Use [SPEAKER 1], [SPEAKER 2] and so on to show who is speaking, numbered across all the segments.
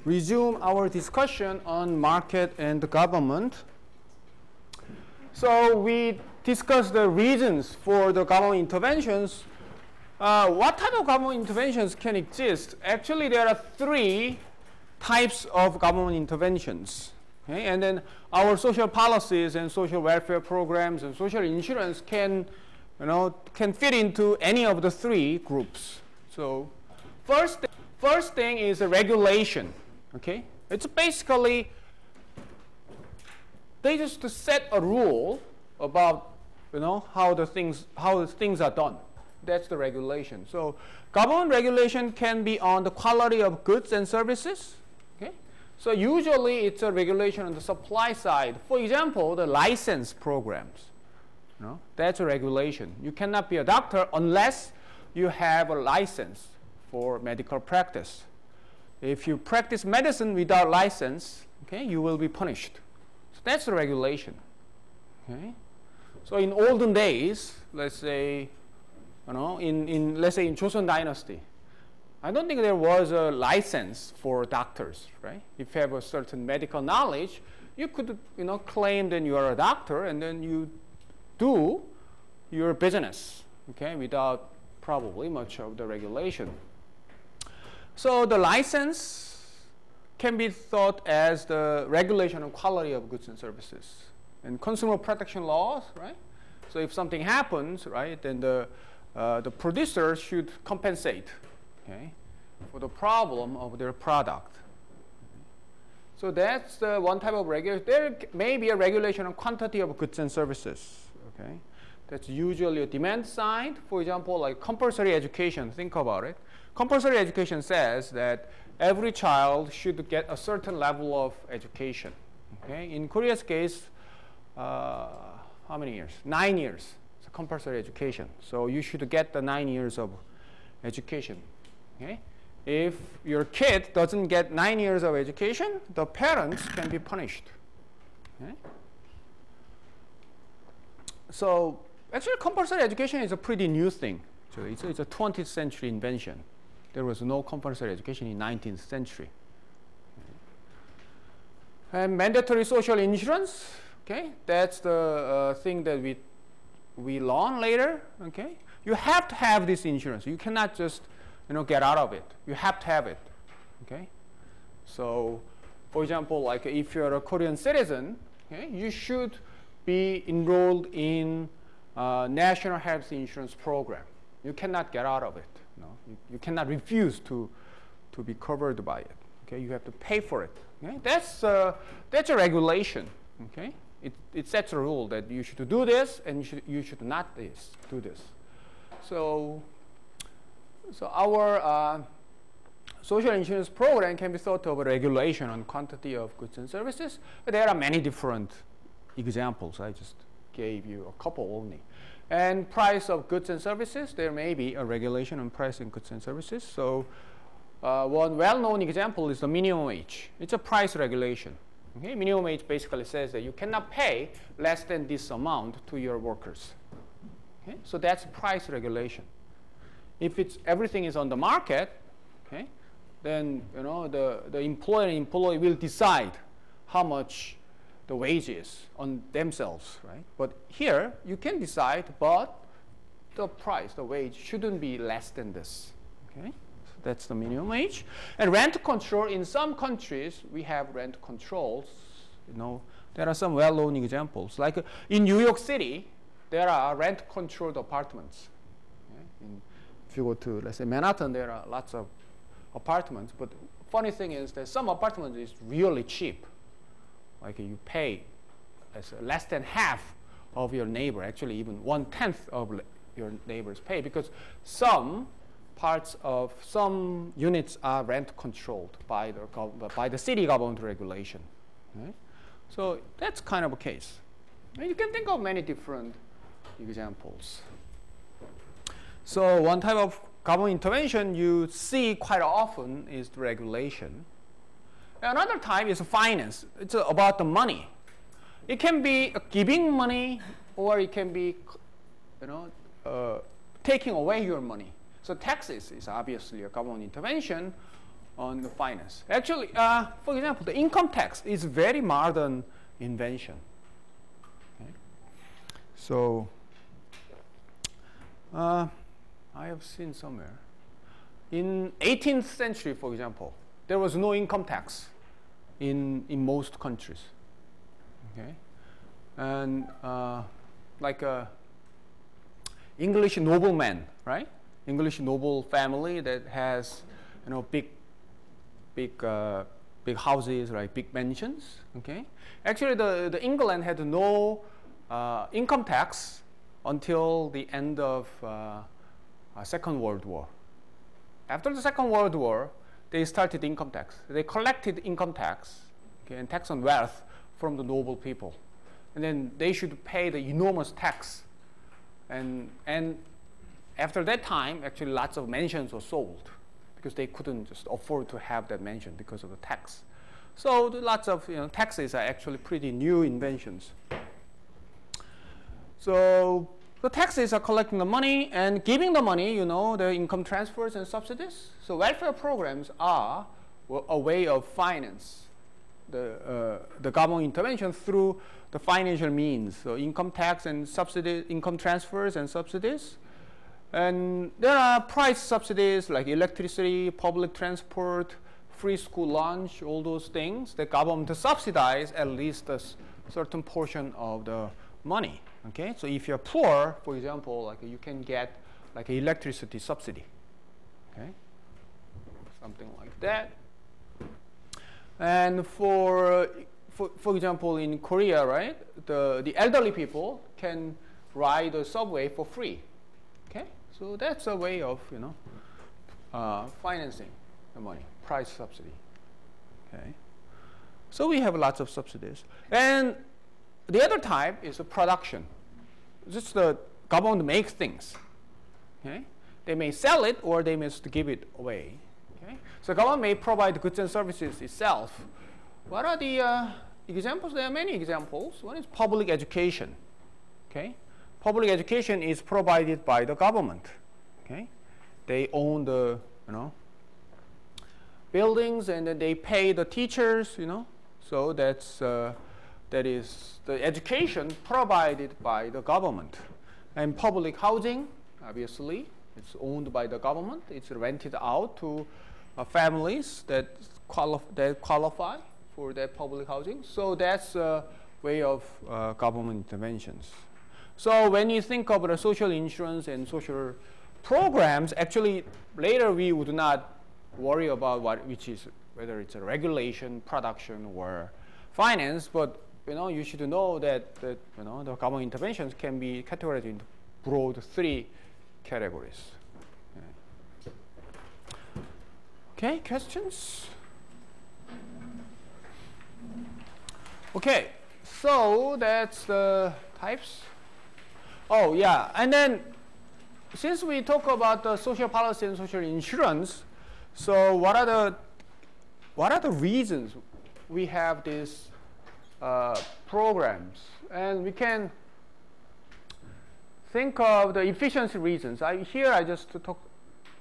[SPEAKER 1] resume our discussion on market and government. So we discussed the reasons for the government interventions. What type of government interventions can exist? Actually, there are three types of government interventions. Okay? And then our social policies and social welfare programs and social insurance can fit into any of the three groups. So first thing is a regulation. Okay? It's basically they just set a rule about how the things are done. That's the regulation. So government regulation can be on the quality of goods and services. Okay? So usually it's a regulation on the supply side. For example, the license programs. That's a regulation. You cannot be a doctor unless you have a license for medical practice. If you practice medicine without license, okay, you will be punished. So that's the regulation. Okay? So in olden days, let's say, let's say in Joseon Dynasty, I don't think there was a license for doctors, right? If you have a certain medical knowledge, you could, claim that you are a doctor, and then you do your business, okay, without probably much of the regulation. So the license can be thought as the regulation of quality of goods and services. And consumer protection laws, right? So if something happens, right, then the producer should compensate, okay, for the problem of their product. So that's the one type of regulation. There may be a regulation on quantity of goods and services. Okay, that's usually a demand side. For example, like compulsory education. Think about it. Compulsory education says that every child should get a certain level of education. Okay, in Korea's case, how many years? 9 years. It's a compulsory education. So you should get the 9 years of education. Okay, if your kid doesn't get 9 years of education, the parents can be punished. Okay? So actually, compulsory education is a pretty new thing. So it's a 20th century invention. There was no compulsory education in 19th century. And mandatory social insurance, okay, that's the thing that we learn later. Okay, you have to have this insurance. You cannot just get out of it. You have to have it. Okay, so for example, like if you're a Korean citizen, okay, you should be enrolled in national health insurance program. You cannot get out of it. You cannot refuse to be covered by it. Okay, you have to pay for it. Okay, that's a regulation. Okay, it sets a rule that you should do this and you should not do this. So our social insurance program can be thought of a regulation on quantity of goods and services. But there are many different examples. I just gave you a couple only. And price of goods and services, there may be a regulation on price of goods and services. So one well-known example is the minimum wage. It's a price regulation. Okay? Minimum wage basically says that you cannot pay less than this amount to your workers. Okay? So that's price regulation. If everything is on the market, okay, then the employer and employee will decide how much the wages on themselves, right? But here you can decide, but the price, the wage shouldn't be less than this. Okay, so that's the minimum wage. And rent control, in some countries we have rent controls. There are some well-known examples. Like in New York City, there are rent-controlled apartments. Okay? If you go to, let's say, Manhattan, there are lots of apartments. But funny thing is that some apartments is really cheap. Like you pay as less than half of your neighbor, actually even 1/10 of your neighbor's pay, because some parts of some units are rent controlled by the city government regulation. Right? So that's kind of a case. And you can think of many different examples. So one type of government intervention you see quite often is the regulation. Another type is finance. It's about the money. It can be giving money, or it can be, taking away your money. So taxes is obviously a government intervention, on the finance. Actually, for example, the income tax is a very modern invention. Okay. So, I have seen somewhere. In 18th century, for example, there was no income tax in most countries. Okay. And like a English nobleman, right? English noble family that has, big houses, right? Big mansions. Okay. Actually, the England had no income tax until the end of Second World War. After the Second World War, they started income tax. They collected income tax, okay, and tax on wealth from the noble people, and then they should pay the enormous tax. And after that time, actually, lots of mansions were sold because they couldn't just afford to have that mansion because of the tax. So lots of taxes are actually pretty new inventions. So the taxes are collecting the money and giving the money, the income transfers and subsidies. So welfare programs are a way of finance the government intervention through the financial means. So income tax and subsidy, income transfers and subsidies. And there are price subsidies like electricity, public transport, free school lunch, all those things. The government subsidize at least a certain portion of the money. Okay, so if you're poor, for example, like you can get like an electricity subsidy. Okay, something like that. And for example, in Korea, right, the elderly people can ride the subway for free. Okay, so that's a way of financing the money, price subsidy. Okay, so we have lots of subsidies. And the other type is a production. Just the government makes things. Okay, they may sell it or they may give it away. Okay, so government may provide goods and services itself. What are the examples? There are many examples. One is public education. Okay, public education is provided by the government. Okay, they own the buildings and then they pay the teachers. So that is the education provided by the government. And public housing, obviously, it's owned by the government. It's rented out to families that qualify for that public housing. So that's a way of government interventions. So when you think of the social insurance and social programs, actually later we would not worry about whether it's a regulation, production, or finance, but you should know that the government interventions can be categorized into broad three categories. Okay, questions? Okay, so that's the types. Oh yeah, and then since we talk about the social policy and social insurance, so what are the reasons we have these programs? And we can think of the efficiency reasons. Here I just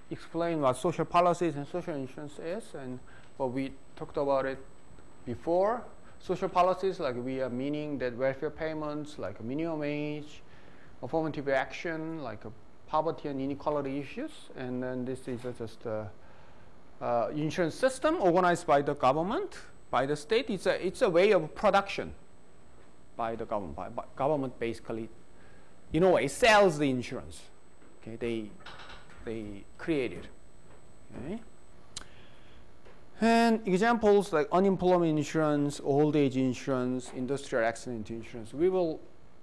[SPEAKER 1] explain what social policies and social insurance is, and what we talked about it before. Social policies, like we are meaning that welfare payments, like a minimum wage, affirmative action, like poverty and inequality issues, and then this is just a insurance system organized by the government, by the state. It's a way of production by the government. Government basically, in a way, sells the insurance. Okay, they create it. Okay. And examples like unemployment insurance, old age insurance, industrial accident insurance. We will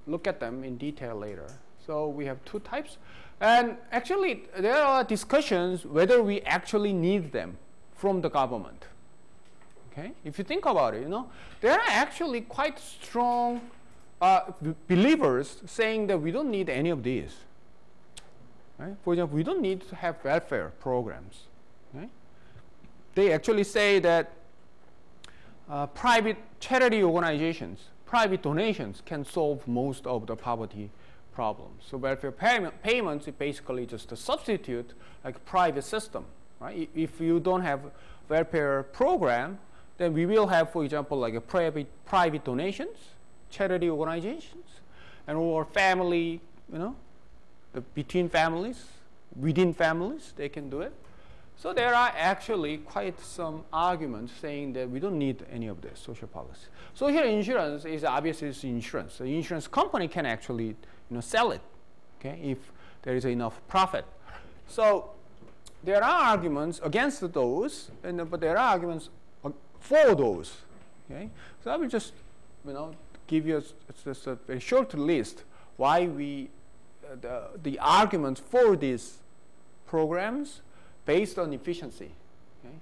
[SPEAKER 1] look at them in detail later. So we have two types. And actually, there are discussions whether we actually need them from the government. Okay? If you think about it, there are actually quite strong believers saying that we don't need any of these. Right? For example, we don't need to have welfare programs. Okay? They actually say that private charity organizations, private donations can solve most of the poverty problems. So welfare payments is basically just a substitute, like private system. Right? If you don't have welfare program, then we will have, for example, like a private donations, charity organizations, and or family, between families, within families, they can do it. So there are actually quite some arguments saying that we don't need any of this social policy. Social insurance is obviously insurance. The insurance company can actually sell it, okay, if there is enough profit. So there are arguments against those, but there are arguments for those. Okay, so I will just give you just a very short list why we the arguments for these programs based on efficiency. Okay?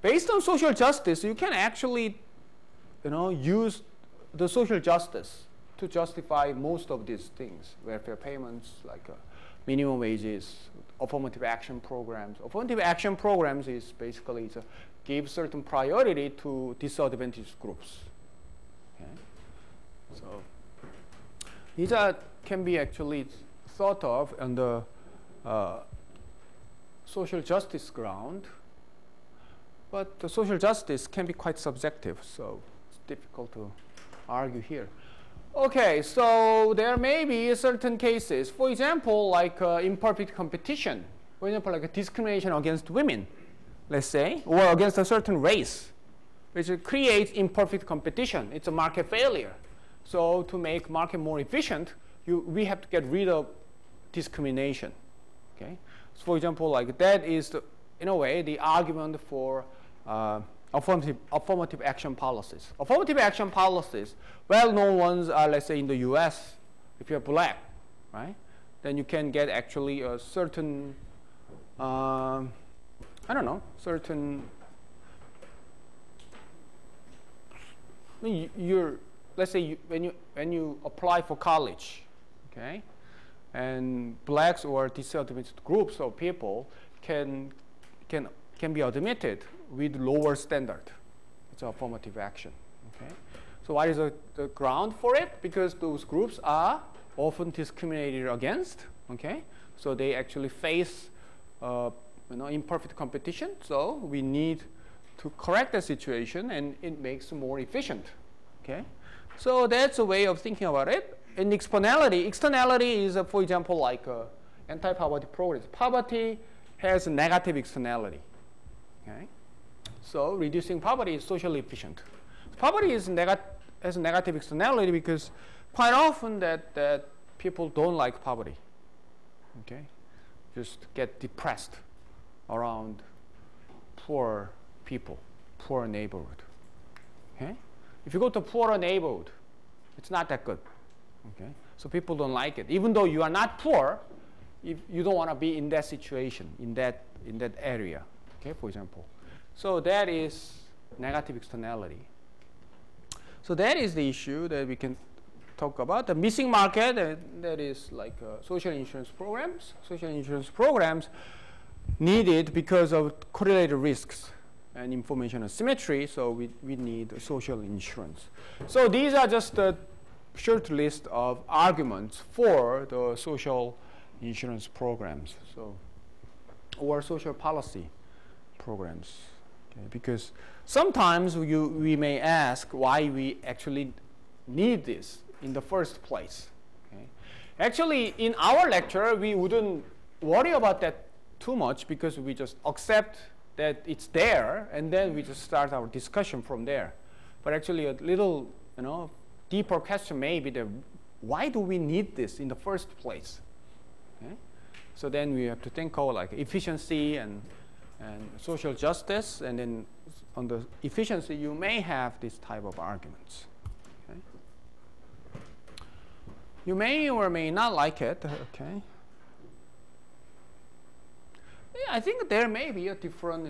[SPEAKER 1] Based on social justice, you can actually use the social justice to justify most of these things, welfare payments, like minimum wages, affirmative action programs. Affirmative action programs is basically to give certain priority to disadvantaged groups. Okay? So these can be actually thought of on the social justice ground, but the social justice can be quite subjective, so it's difficult to argue here. Okay, so there may be certain cases, for example, like imperfect competition, for example, like a discrimination against women, let's say, or against a certain race, which creates imperfect competition. It's a market failure. So to make market more efficient, we have to get rid of discrimination. Okay, so for example, like that is in a way the argument for affirmative action policies. Affirmative action policies, well-known ones are, let's say, in the U.S. If you're black, right, then you can get actually a certain, I don't know, certain. Let's say when you apply for college, okay, and blacks or disadvantaged groups of people can be admitted with lower standard. It's affirmative action. Okay, so what is the ground for it? Because those groups are often discriminated against. Okay, so they actually face imperfect competition. So we need to correct the situation, and it makes it more efficient. Okay, so that's a way of thinking about it. And externality is, for example, like anti-poverty programs. Poverty has a negative externality. Okay, so reducing poverty is socially efficient. Poverty has a negative externality because quite often that people don't like poverty. Okay, just get depressed around poor people, poor neighborhood. Okay, if you go to a poorer neighborhood, it's not that good. Okay, so people don't like it, even though you are not poor. If you don't want to be in that situation, in that area. Okay, for example. So that is negative externality. So that is the issue that we can talk about. The missing market, that is like social insurance programs. Social insurance programs needed because of correlated risks and information asymmetry. So we need social insurance. So these are just a short list of arguments for the social insurance programs, or social policy programs. Okay, because sometimes we may ask why we actually need this in the first place. Okay? Actually, in our lecture, we wouldn't worry about that too much because we just accept that it's there, and then we just start our discussion from there. But actually, a little deeper question may be that why do we need this in the first place? Okay? So then we have to think of like efficiency and social justice, and then on the efficiency you may have this type of arguments. Okay? You may or may not like it. Okay. Yeah, I think there may be a different,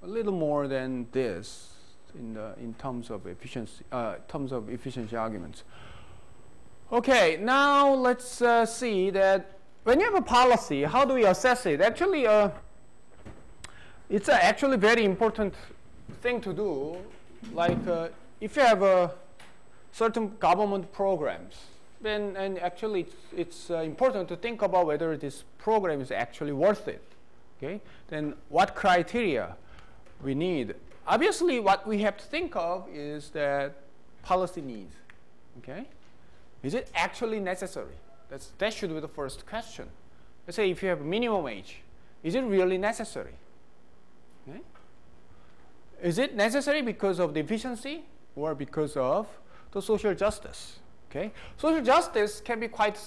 [SPEAKER 1] a little more than this in terms of efficiency arguments. Okay, now let's see that when you have a policy, how do we assess it? Actually, it's actually very important thing to do. Like if you have certain government programs, then actually it's important to think about whether this program is actually worth it. Okay, then what criteria we need obviously what we have to think of is that policy needs. Okay? Is it actually necessary? That should be the first question. Let's say if you have a minimum wage, is it really necessary? Okay? Is it necessary because of the efficiency or because of the social justice? Okay? Social justice can be quite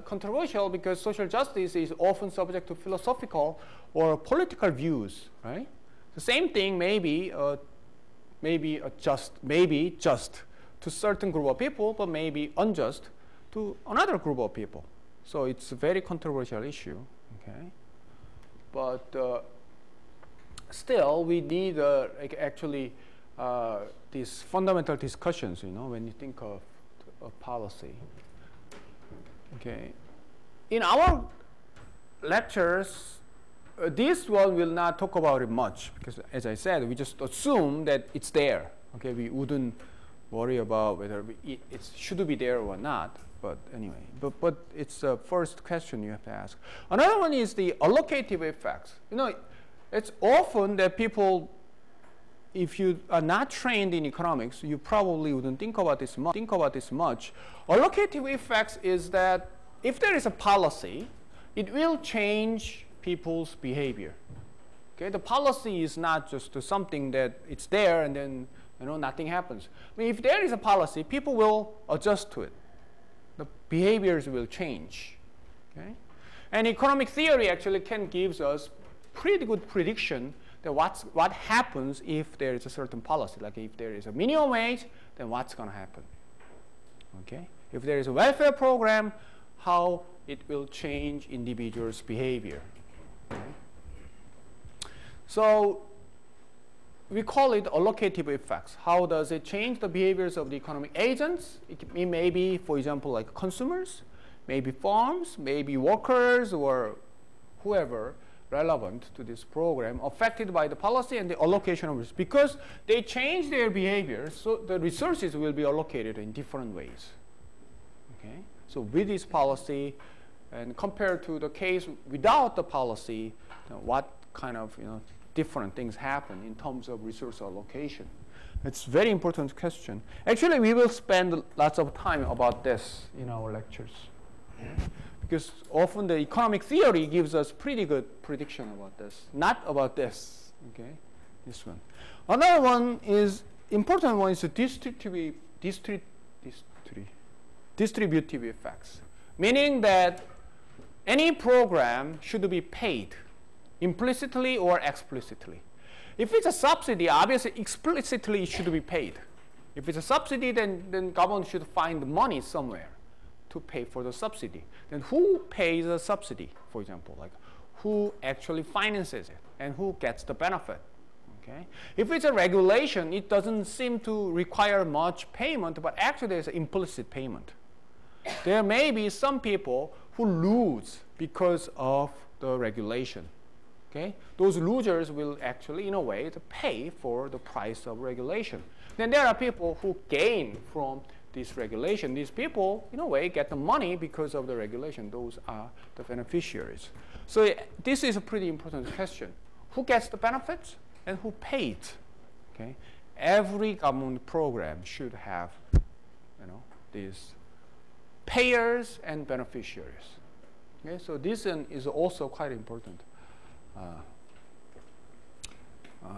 [SPEAKER 1] controversial because social justice is often subject to philosophical or political views, right? The same thing maybe just to certain group of people, but maybe unjust to another group of people. So it's a very controversial issue, okay? But still, we need actually these fundamental discussions, you know, when you think of policy. Okay. In our lectures, this one will not talk about it much because, as I said, we just assume that it's there. Okay, we wouldn't worry about whether it should be there or not. But anyway, but it's the first question you have to ask. Another one is the allocative effects. You know, it's often that people, if you are not trained in economics, you probably wouldn't think about this much. Allocative effects is that if there is a policy, it will change people's behavior. Okay, the policy is not just something that it's there and then nothing happens. I mean, if there is a policy, people will adjust to it. The behaviors will change. Okay, and economic theory actually can give us pretty good prediction that what happens if there is a certain policy. Like if there is a minimum wage, then what's going to happen? Okay, if there is a welfare program, how it will change individuals' behavior. Okay? So we call it allocative effects. How does it change the behaviors of the economic agents? It may be, for example, like consumers, maybe farms, maybe workers, or whoever relevant to this program affected by the policy and the allocation of risk. Because they change their behavior, so the resources will be allocated in different ways. Okay? So with this policy, and compared to the case without the policy, what kind of different things happen in terms of resource allocation? It's a very important question. Actually, we will spend lots of time about this in our lectures. Because often the economic theory gives us pretty good prediction about this. Not about this, okay? This one. Another one is, important one is the distributive effects. Meaning that any program should be paid implicitly or explicitly. If it's a subsidy, obviously explicitly it should be paid. If it's a subsidy, then government should find the money somewhere to pay for the subsidy. Then who pays the subsidy, for example? Like who actually finances it and who gets the benefit? Okay? If it's a regulation, it doesn't seem to require much payment, but actually there's implicit payment. There may be some people who lose because of the regulation. Okay? Those losers will actually, in a way, to pay for the price of regulation. Then there are people who gain from this regulation. These people, in a way, get the money because of the regulation. Those are the beneficiaries. So this is a pretty important question. Who gets the benefits and who pays? Okay? Every government program should have, these payers and beneficiaries. Okay? So this is also quite important.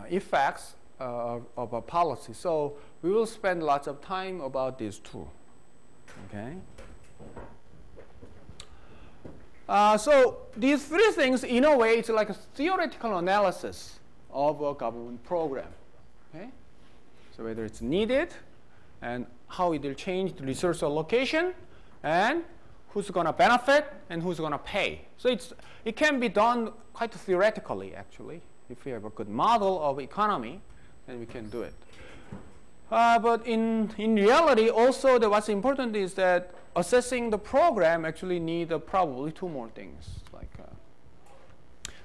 [SPEAKER 1] Effects of a policy. So we will spend lots of time about these two. Okay. So these three things, in a way, it's like a theoretical analysis of a government program. Okay. So whether it's needed, and how it will change the resource allocation, and who's going to benefit and who's going to pay. So it can be done quite theoretically, actually. If we have a good model of economy, then we can do it. But in reality, also, what's important is that assessing the program actually need probably two more things. Like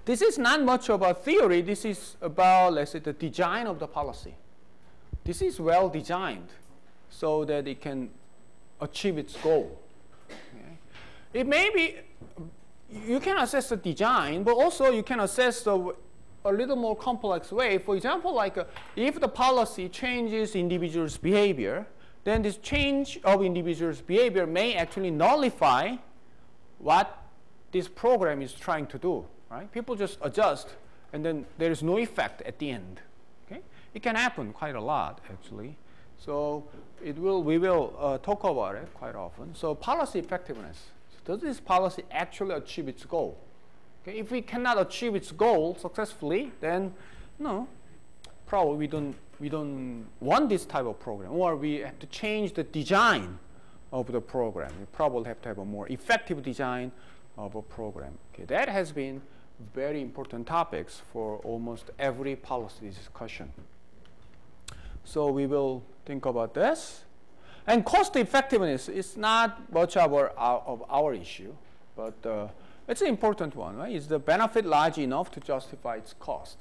[SPEAKER 1] this is not much about theory. This is about, let's say, the design of the policy. This is well designed so that it can achieve its goal. Okay? It may be, you can assess the design, but also you can assess the a little more complex way. For example, like if the policy changes individuals' behavior, then this change of individuals' behavior may actually nullify what this program is trying to do. Right? People just adjust, and then there is no effect at the end. Okay? It can happen quite a lot, actually. So we will talk about it quite often. So policy effectiveness. So does this policy actually achieve its goal? Okay? If we cannot achieve its goal successfully, then no, probably we don't want this type of program, or we have to change the design of the program. We probably have to have a more effective design of a program. Okay? That has been very important topics for almost every policy discussion. So we will think about this. And cost effectiveness is not much of our issue, but it's an important one. Right? Is the benefit large enough to justify its cost?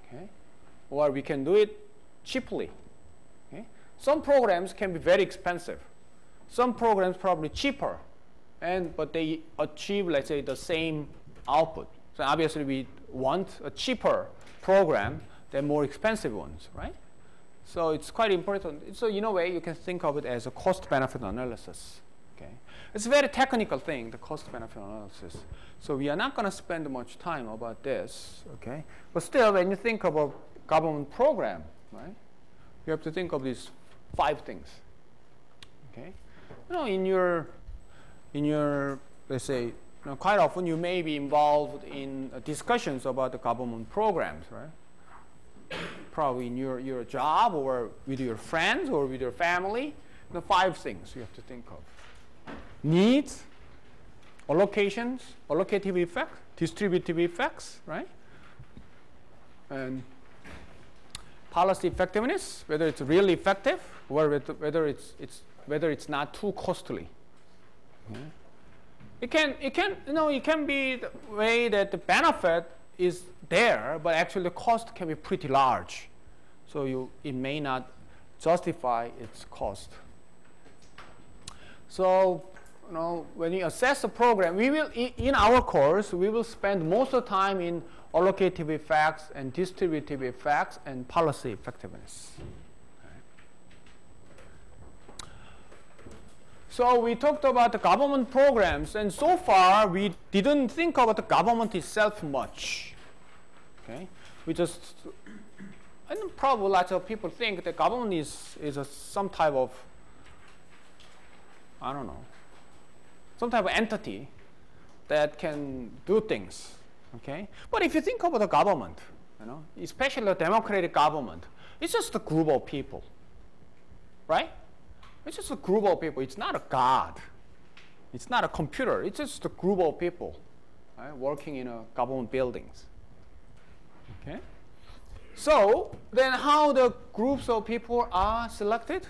[SPEAKER 1] Okay? Or we can do it cheaply. Okay? Some programs can be very expensive. Some programs probably cheaper, but they achieve, let's say, the same output. So obviously we want a cheaper program than more expensive ones, right? So it's quite important. So in a way, you can think of it as a cost-benefit analysis. Okay? It's a very technical thing, the cost-benefit analysis. So we are not going to spend much time about this. Okay? But still, when you think of a government program, right, you have to think of these 5 things. Okay? You know, in your let's say, quite often you may be involved in discussions about the government programs, right? Probably in your job or with your friends or with your family. The 5 things you have to think of. Needs, allocations, allocative effects, distributive effects, right? And policy effectiveness, whether it's really effective or whether it's not too costly. Okay? It can be the way that the benefit is there, but actually the cost can be pretty large. So it may not justify its cost. So when you assess a program, we will in our course we will spend most of the time in allocative effects and distributive effects and policy effectiveness. So we talked about the government programs, and so far we didn't think about the government itself much. Okay, and probably lots of people think the government is some type of, I don't know, some type of entity that can do things. Okay, but if you think about the government, especially the democratic government, it's just a group of people, right? It's just a group of people. It's not a god. It's not a computer. It's just a group of people, right, working in government buildings. Okay. So then how the groups of people are selected?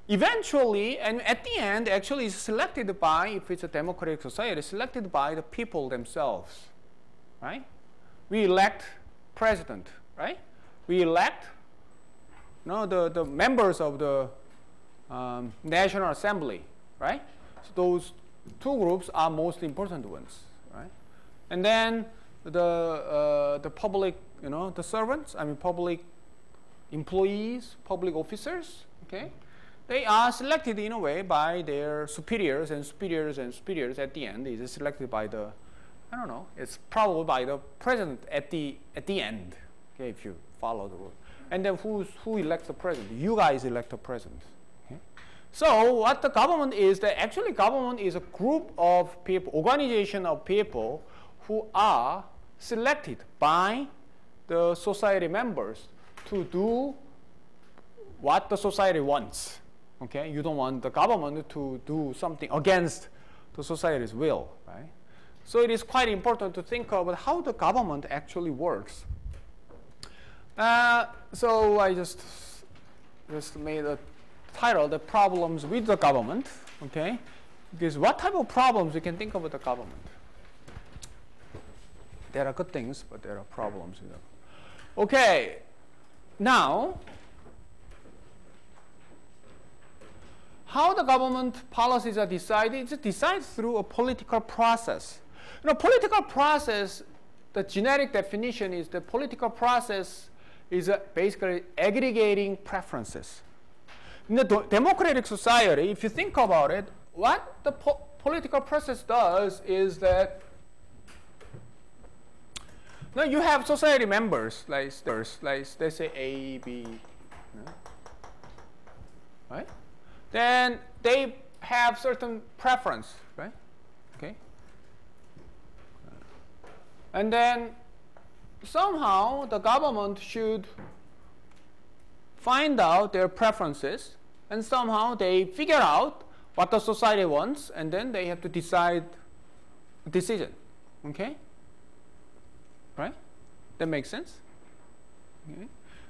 [SPEAKER 1] Eventually, and at the end, actually is selected by, if it's a democratic society, selected by the people themselves, right? We elect president, right? We elect the members of the National Assembly, right? So those 2 groups are most important ones, right? And then the public, the servants, public employees, public officers, okay? They are selected in a way by their superiors, and superiors and superiors at the end is selected by the, I don't know, it's probably by the president at the end, okay, if you follow the rule. And then who elects the president? You guys elect the president. So what the government is, that actually government is a group of people, organization of people who are selected by the society members to do what the society wants. Okay, you don't want the government to do something against the society's will, right? So it is quite important to think about how the government actually works. So I just made a title, the problems with the government, okay? Because what type of problems you can think of with the government? There are good things, but there are problems with them. Okay, now, how the government policies are decided? It's decided through a political process. Political process the generic definition is the political process is basically aggregating preferences. In the democratic society, if you think about it, what the political process does is that now you have society members, like let's say A, B, right? Then they have certain preference, right? Okay. And then somehow the government should find out their preferences, and somehow they figure out what the society wants, and then they have to decide a decision. Okay? Right? That makes sense? Okay.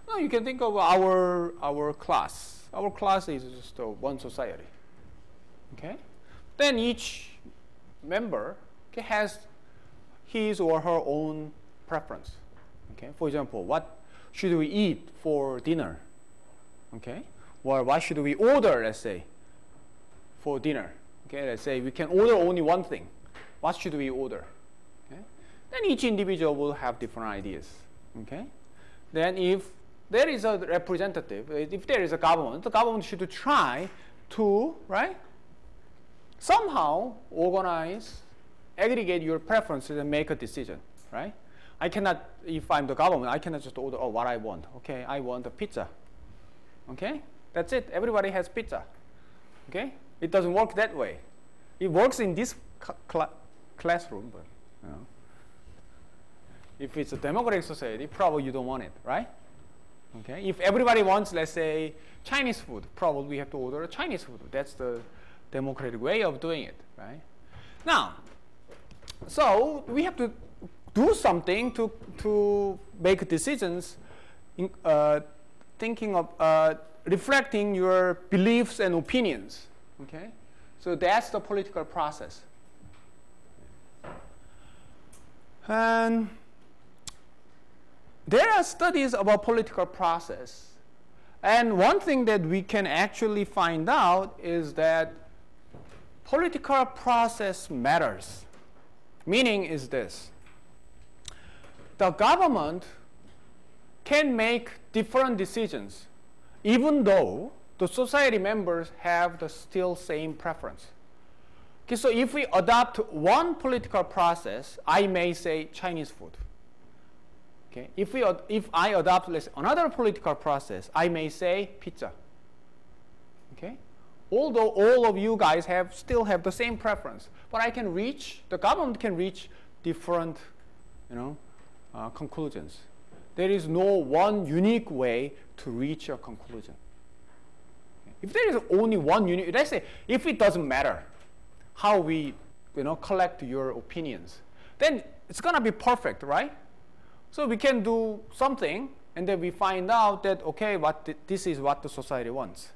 [SPEAKER 1] Now you can think of our class. Our class is just one society. Okay? Then each member has his or her own preference. Okay? For example, what should we eat for dinner? Okay? Or what should we order, let's say, for dinner? Okay? Let's say we can order only one thing. What should we order? Okay? Then each individual will have different ideas. Okay? Then if there is a representative, if there is a government, the government should try to, right, somehow organize, aggregate your preferences and make a decision, right? I cannot, if I'm the government, I cannot just order, oh, what I want. Okay, I want a pizza. Okay, that's it. Everybody has pizza. Okay, it doesn't work that way. It works in this classroom, but you know, if it's a democratic society, probably you don't want it, right? Okay, if everybody wants, let's say, Chinese food, probably we have to order a Chinese food. That's the democratic way of doing it, right? Now, so we have to do something to make decisions, in, thinking of reflecting your beliefs and opinions. Okay, so that's the political process. And there are studies about political process, and one thing that we can actually find out is that political process matters. Meaning is this: the government can make different decisions even though the society members have the still same preference. Okay, so if we adopt one political process, I may say Chinese food. Okay, if I adopt, let's say, another political process, I may say pizza. Okay, although all of you guys still have the same preference, but the government can reach different, conclusions. There is no one unique way to reach a conclusion. Okay. If there is only one unique, let's say, if it doesn't matter how we, collect your opinions, then it's gonna be perfect, right? So we can do something, and then we find out that, okay, this is what the society wants.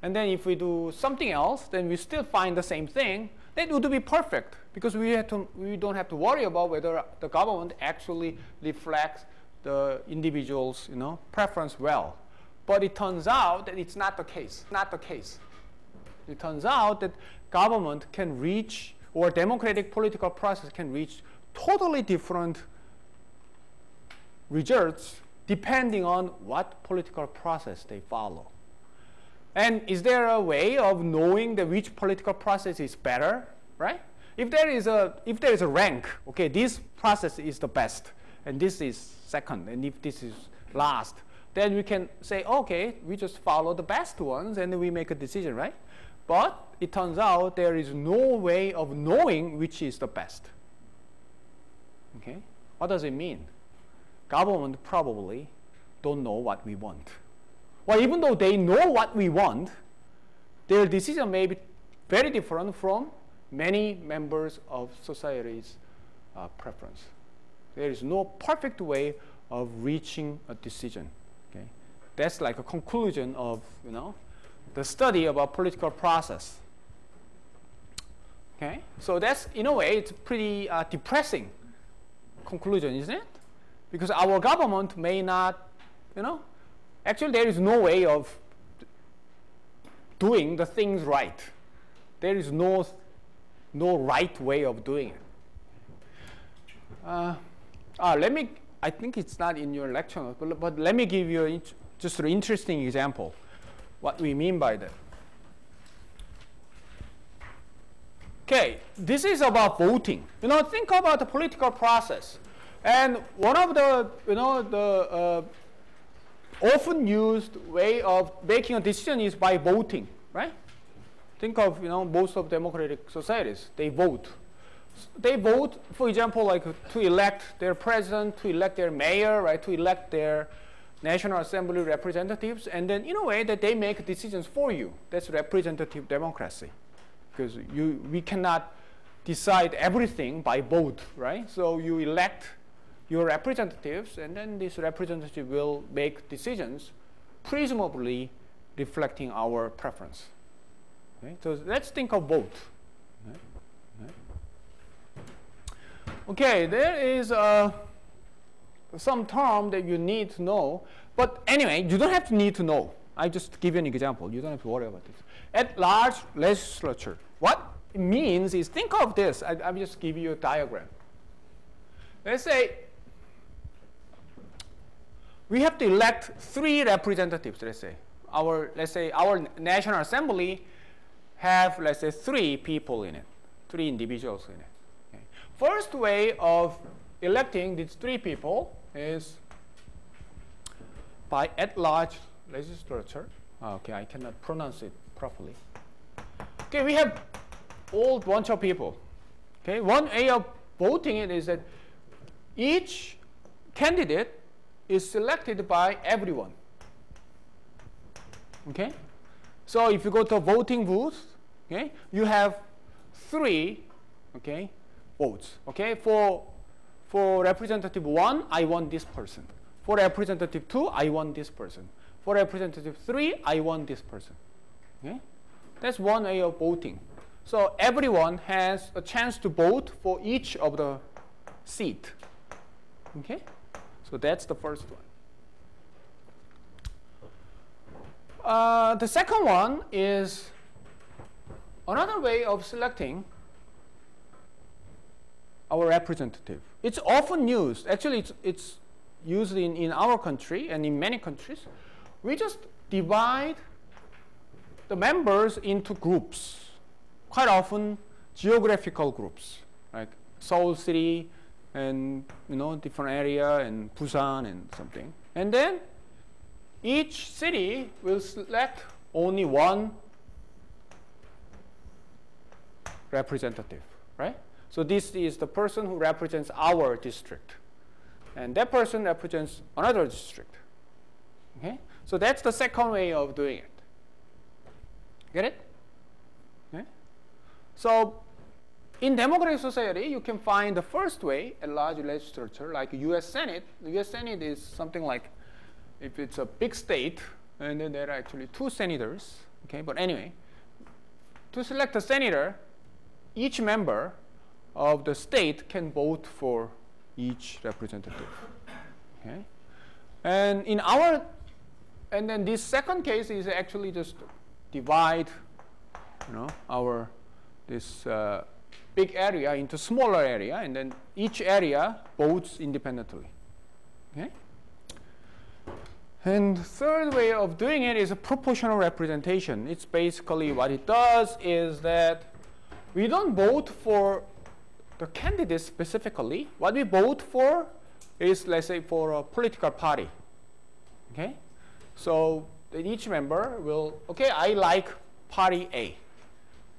[SPEAKER 1] And then if we do something else, then we still find the same thing, then it would be perfect, because we don't have to worry about whether the government actually reflects the individual's preference well. But it turns out that it's not the case. Not the case. It turns out that government can reach, or democratic political process can reach totally different results depending on what political process they follow. And is there a way of knowing that which political process is better, right? If there is a rank, okay, this process is the best, and this is second, and if this is last, then we can say, okay, we just follow the best ones, and then we make a decision, right? But it turns out there is no way of knowing which is the best. Okay, what does it mean? Government probably don't know what we want. Well, even though they know what we want, their decision may be very different from many members of society's preference. There is no perfect way of reaching a decision. Okay? That's like a conclusion of the study about political process. Okay? So that's, in a way, it's a pretty depressing conclusion, isn't it? Because our government may not, actually there is no way of doing the things right. There is no right way of doing it. I think it's not in your lecture, but let me give you just an interesting example, what we mean by that. Okay, this is about voting. Think about the political process. And one of the, the often used way of making a decision is by voting, right? Think of, most of democratic societies, they vote. They vote, for example, like to elect their president, to elect their mayor, right? To elect their National Assembly representatives, and then in a way that they make decisions for you. That's representative democracy. Because we cannot decide everything by vote, right? So you elect your representatives, and then this representative will make decisions, presumably reflecting our preference. Okay? So let's think of vote. Okay, there is some term that you need to know, but anyway, you don't have to need to know. I just give you an example. You don't have to worry about this. At large legislature, what it means is, think of this. I'll just give you a diagram. Let's say we have to elect 3 representatives. Let's say our National Assembly have, let's say, 3 people in it, 3 individuals in it. Okay. First way of electing these 3 people is by at-large legislature. Okay, I cannot pronounce it properly. Okay, we have all bunch of people. Okay, one way of voting it is that each candidate is selected by everyone. Okay, so if you go to a voting booth, okay, you have 3, okay, votes. Okay, for representative 1, I want this person. For representative 2, I want this person. For representative 3, I want this person. Okay? That's one way of voting. So everyone has a chance to vote for each of the seat. Okay? So that's the first one. The second one is another way of selecting our representative. It's often used. Actually, it's used in our country and in many countries. We just divide the members into groups, quite often geographical groups, like Seoul City and different area and Busan and something. And then each city will select only one representative, right? So this is the person who represents our district. And that person represents another district. Okay? So that's the second way of doing it. Get it? Okay? So in democratic society, you can find the first way, a large legislature, like U.S. Senate. The U.S. Senate is something like, if it's a big state, and then there are actually 2 senators. Okay? But anyway, to select a senator, each member of the state can vote for each representative. Okay? And then this second case is actually just divide, this big area into smaller area, and then each area votes independently. Okay? And third way of doing it is a proportional representation. It's basically what it does is that we don't vote for the candidate specifically. What we vote for is, let's say, for a political party. Okay? So each member will, okay, I like party A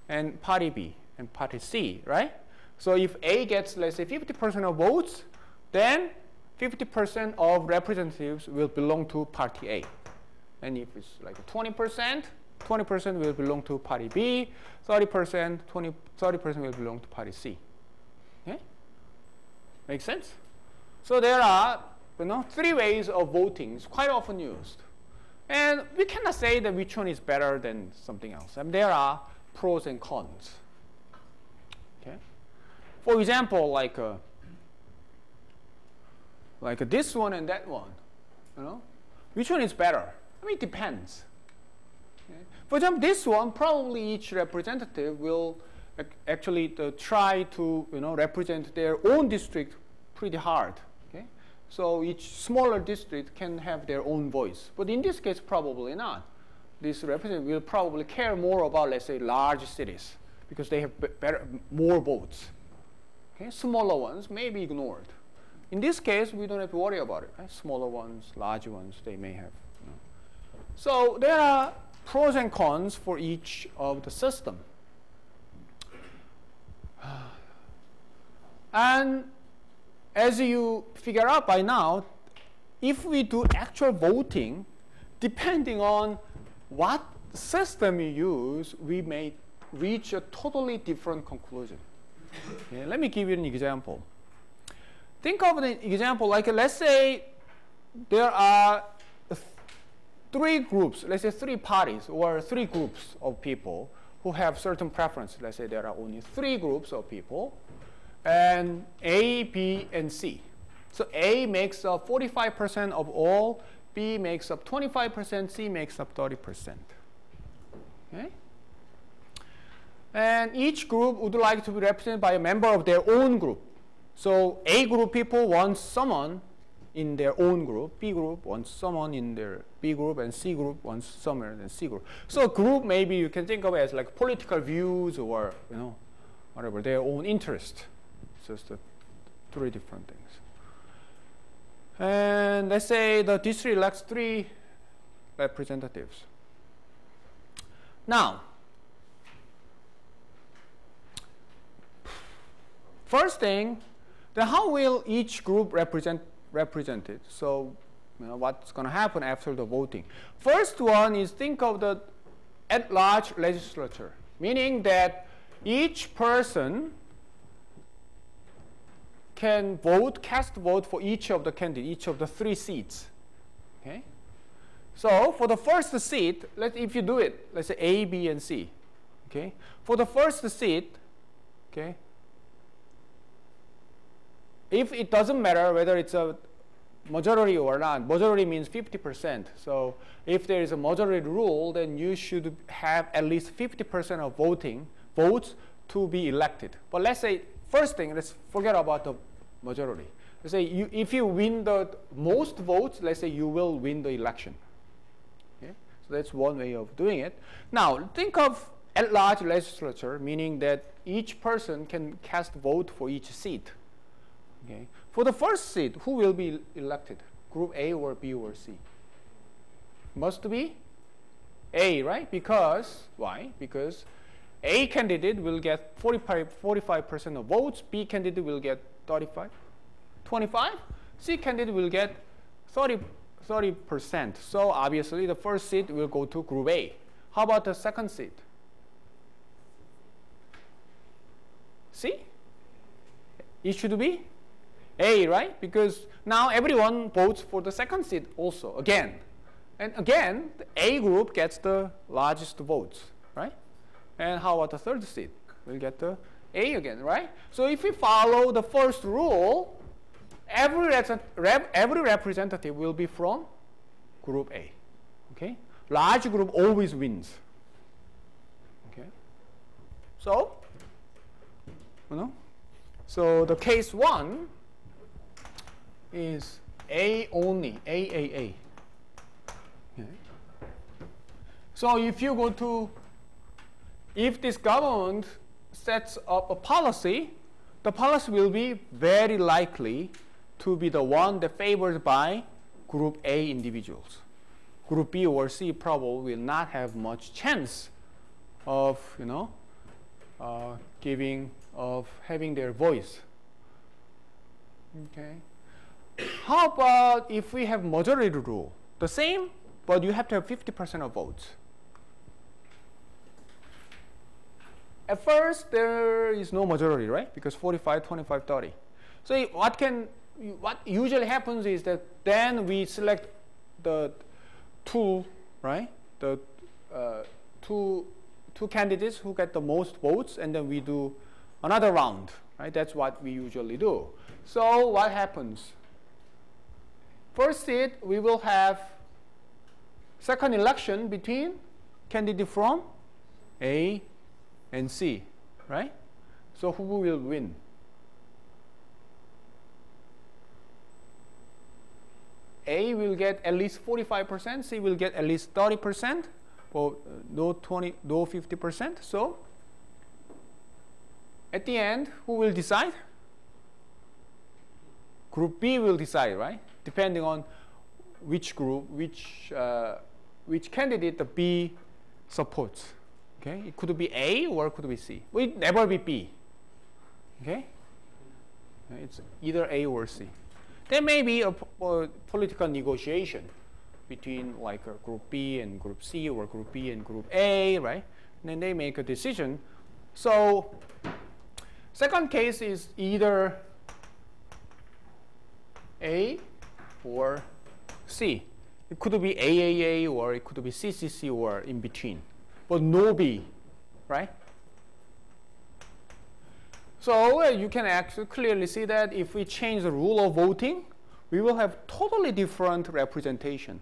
[SPEAKER 1] and party B and party C, right? So if A gets, let's say, 50% of votes, then 50% of representatives will belong to party A. And if it's like 20%, 20% will belong to party B, 30% will belong to party C. Okay? Make sense? So there are 3 ways of voting. It's quite often used. And we cannot say that which one is better than something else. There are pros and cons. Okay? For example, like this one and that one. Which one is better? I mean, it depends. Okay? For example, this one, probably each representative will actually try to represent their own district pretty hard. So each smaller district can have their own voice. But in this case, probably not. This representative will probably care more about, let's say, large cities because they have more votes. Okay? Smaller ones may be ignored. In this case, we don't have to worry about it. Right? Smaller ones, large ones, they may have. You know. So there are pros and cons for each of the system. And as you figure out by now, if we do actual voting, depending on what system you use, we may reach a totally different conclusion. Okay, let me give you an example. Think of an example like, let's say there are three groups, let's say 3 parties or 3 groups of people who have certain preferences. Let's say there are only 3 groups of people, and A, B, and C. So A makes up 45% of all, B makes up 25%, C makes up 30%. Okay? And each group would like to be represented by a member of their own group. So A group people want someone in their own group, B group wants someone in their B group, and C group wants someone in the C group. So a group maybe you can think of it as like political views or, you know, whatever, their own interest. Just 3 different things. And let's say the district elects 3 representatives. Now, first thing, then how will each group represented? So, you know, what's going to happen after the voting? First one is think of the at-large legislature, meaning that each person can vote, cast vote for each of the candidates, each of the 3 seats. Okay? So for the first seat, if you do it, let's say A, B, and C. Okay? For the first seat, okay, if it doesn't matter whether it's a majority or not, majority means 50%. So if there is a majority rule, then you should have at least 50% of votes to be elected. But let's say, first thing, let's forget about the majority. Let's say if you win the most votes, let's say you will win the election. Okay? So that's one way of doing it. Now, think of at-large legislature, meaning that each person can cast vote for each seat. Okay? For the first seat, who will be elected? Group A or B or C? Must be A, right? Because, why? Because A candidate will get 45% of votes, B candidate will get 25, C candidate will get 30%. So obviously the first seat will go to group A. How about the second seat? C? It should be A, right? Because now everyone votes for the second seat also, again. And again, the A group gets the largest votes, right? And how about the third seat? We'll get the A again, right? So if we follow the first rule, every representative will be from group A. Okay? Large group always wins. Okay? So, you know, so the case 1 is A only, AAA. Okay? So if you go to, if this government sets up a policy, the policy will be very likely to be the one that favored by group A individuals. Group B or C probably will not have much chance of, you know, having their voice. Okay. How about if we have majority rule? The same, but you have to have 50% of votes. At first, there is no majority, right? Because 45, 25, 30. So what usually happens is that then we select the 2, right? The two candidates who get the most votes, and then we do another round, right? That's what we usually do. So what happens? First seat, we will have second election between candidate from A and C, right? So who will win? A will get at least 45%, C will get at least 30%, or no 50%. So at the end, who will decide? Group B will decide, right? Depending on which group, which candidate the B supports. Okay, it could be A or it could be C. Well, it never be B. Okay, it's either A or C. There may be a political negotiation between like group B and group C, or group B and group A, right? And then they make a decision. So second case is either A or C. It could be AAA or it could be CCC or in between, but no B, right? So you can actually clearly see that if we change the rule of voting, we will have totally different representation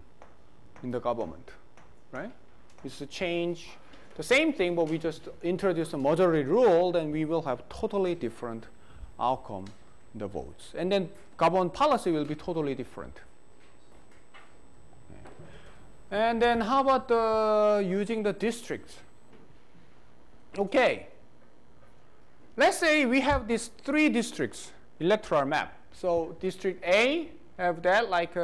[SPEAKER 1] in the government, right? It's to change the same thing, but we just introduce a majority rule, then we will have totally different outcome in the votes. And then government policy will be totally different. Okay. And then how about using the districts? Okay. Let's say we have these 3 districts, electoral map. So district A have that like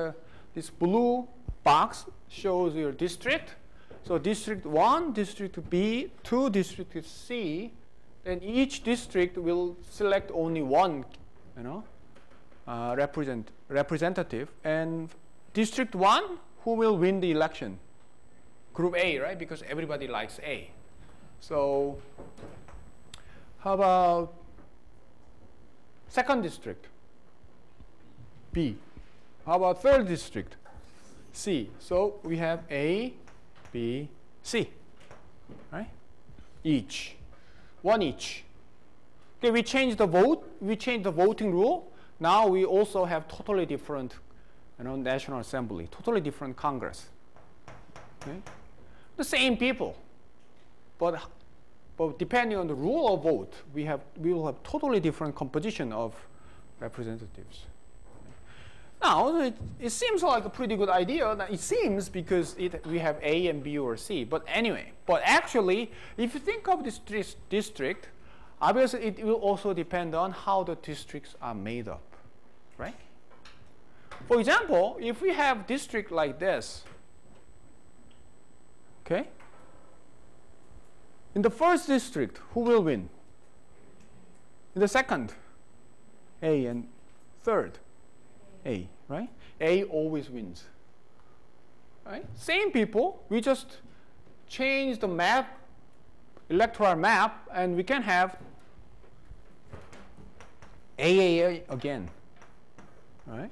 [SPEAKER 1] this blue box shows your district. So district 1, district B, 2, district C. Then each district will select only one, representative. And district 1, who will win the election? Group A, right? Because everybody likes A. So how about second district? B. How about third district? C. So we have A, B, C, right? Each. One each. Okay, we change the vote. We change the voting rule. Now we also have totally different, National Assembly, totally different Congress. Okay? The same people, but depending on the rule of vote, we will have totally different composition of representatives. Now, it seems like a pretty good idea. It seems because we have A and B or C. But anyway, but actually, if you think of this district, obviously it will also depend on how the districts are made up, right? For example, if we have district like this, okay? In the first district, who will win? In the second, A, and third, A, right? A always wins, right? Same people, we just change the map, electoral map, and we can have AAA again, right?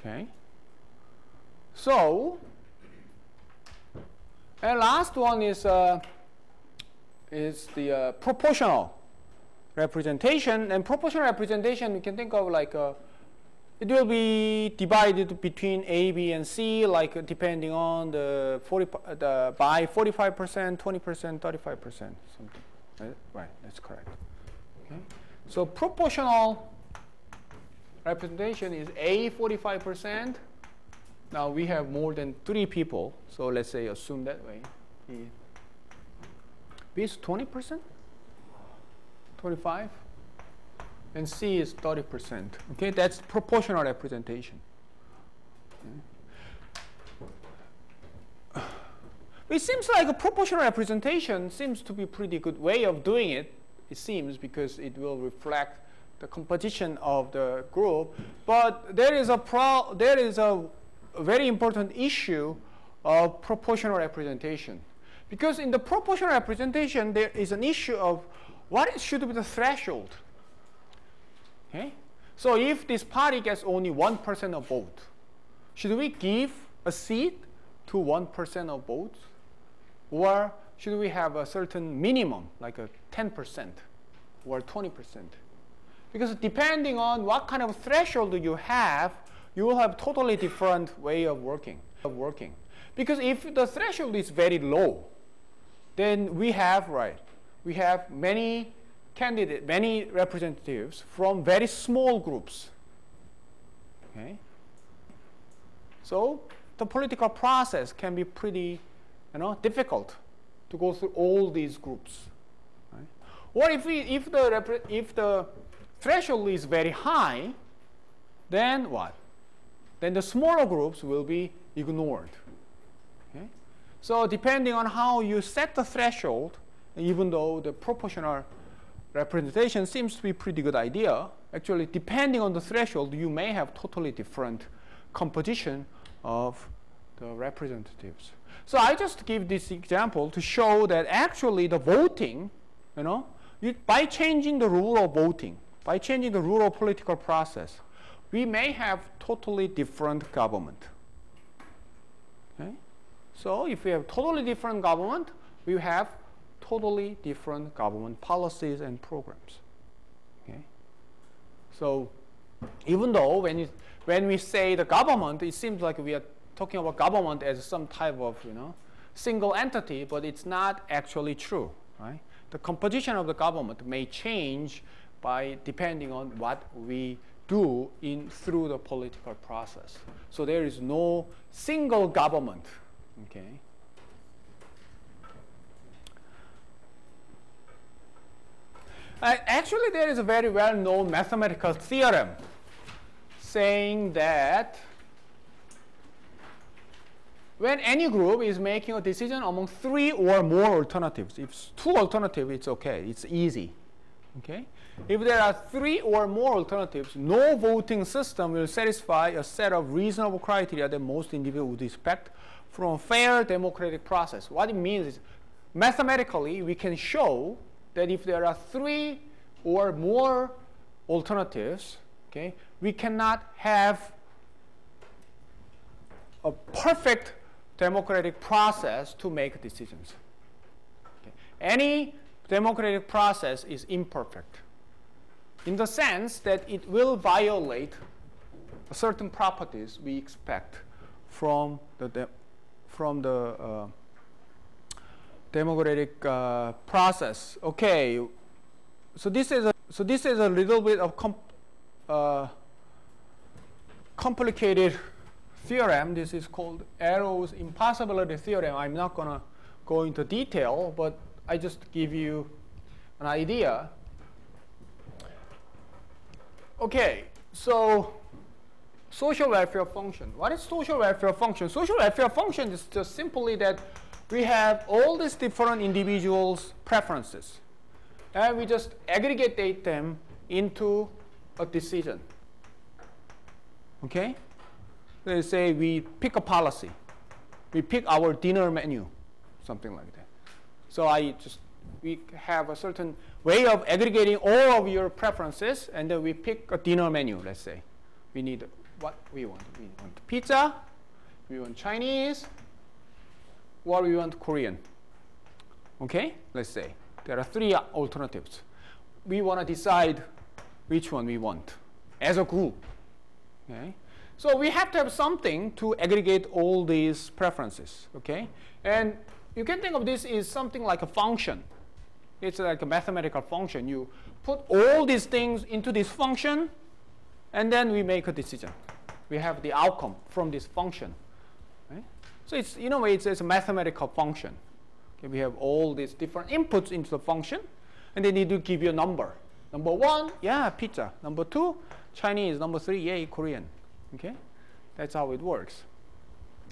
[SPEAKER 1] Okay. So, and last one is the proportional representation. And proportional representation, we can think of like it will be divided between A, B, and C, like depending on by 45%, 20%, 35%, something. Right, that's correct. Okay. So proportional representation is A 45%. Now we have more than 3 people, so let's say assume that way. B is 20%, 25, and C is 30%. Okay, that's proportional representation. Okay. It seems like a proportional representation seems to be a pretty good way of doing it. It seems because it will reflect the composition of the group, but there is a very important issue of proportional representation. Because in the proportional representation, there is an issue of what should be the threshold. Okay? So if this party gets only 1% of vote, should we give a seat to 1% of votes? Or should we have a certain minimum, like a 10% or 20%? Because depending on what kind of threshold you have, you will have totally different way of working. Because if the threshold is very low, then we have many candidates, many representatives from very small groups. Okay? So the political process can be pretty, difficult to go through all these groups. Right? Or if the threshold is very high, then what? Then the smaller groups will be ignored. Okay? So depending on how you set the threshold, even though the proportional representation seems to be a pretty good idea, actually depending on the threshold, you may have totally different composition of the representatives. So I just give this example to show that actually the voting, by changing the rule of voting, by changing the rule of political process, we may have totally different government. Okay? So if we have totally different government, we have totally different government policies and programs. Okay? So even though when we say the government, it seems like we are talking about government as some type of single entity, but it's not actually true. Right? The composition of the government may change depending on what we do through the political process. So there is no single government. Okay. Actually, there is a very well-known mathematical theorem saying that when any group is making a decision among 3 or more alternatives, if it's 2 alternatives, it's okay, it's easy. Okay? If there are 3 or more alternatives, no voting system will satisfy a set of reasonable criteria that most individuals would expect from a fair democratic process. What it means is, mathematically, we can show that if there are 3 or more alternatives, okay, we cannot have a perfect democratic process to make decisions. Okay. Any democratic process is imperfect in the sense that it will violate certain properties we expect from the democratic process. Okay, so this is a little bit of complicated theorem. This is called Arrow's impossibility theorem. I'm not gonna go into detail, but I just give you an idea. Okay, so social welfare function. What is social welfare function? Social welfare function is just simply that we have all these different individuals' preferences, and we just aggregate them into a decision. Okay? Let's say we pick a policy. We pick our dinner menu, something like that. So we have a certain way of aggregating all of your preferences, and then we pick a dinner menu, let's say. We need what we want. We want pizza, we want Chinese, or we want Korean. Okay? Let's say there are 3 alternatives. We want to decide which one we want as a group. Okay? So we have to have something to aggregate all these preferences. Okay? And you can think of this as something like a function. It's like a mathematical function. You put all these things into this function, and then we make a decision. We have the outcome from this function. Right? So it's, in a way, it's a mathematical function. Okay, we have all these different inputs into the function, and they need to give you a number. Number 1, yeah, pizza. Number 2, Chinese. Number 3, yay, Korean. Okay? That's how it works.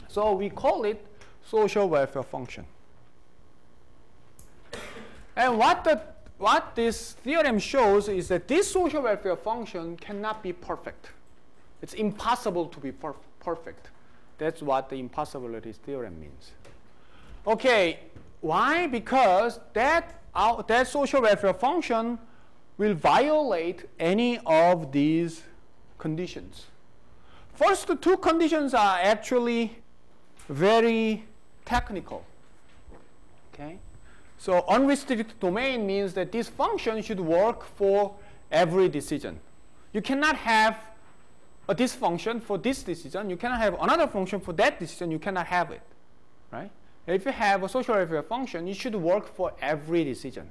[SPEAKER 1] So we call it social welfare function. And what this theorem shows is that this social welfare function cannot be perfect. It's impossible to be perfect. That's what the impossibility theorem means. Okay, why? Because that social welfare function will violate any of these conditions. First, the 2 conditions are actually very technical. Okay? So unrestricted domain means that this function should work for every decision. You cannot have this function for this decision. You cannot have another function for that decision. You cannot have it. Right? If you have a social welfare function, it should work for every decision.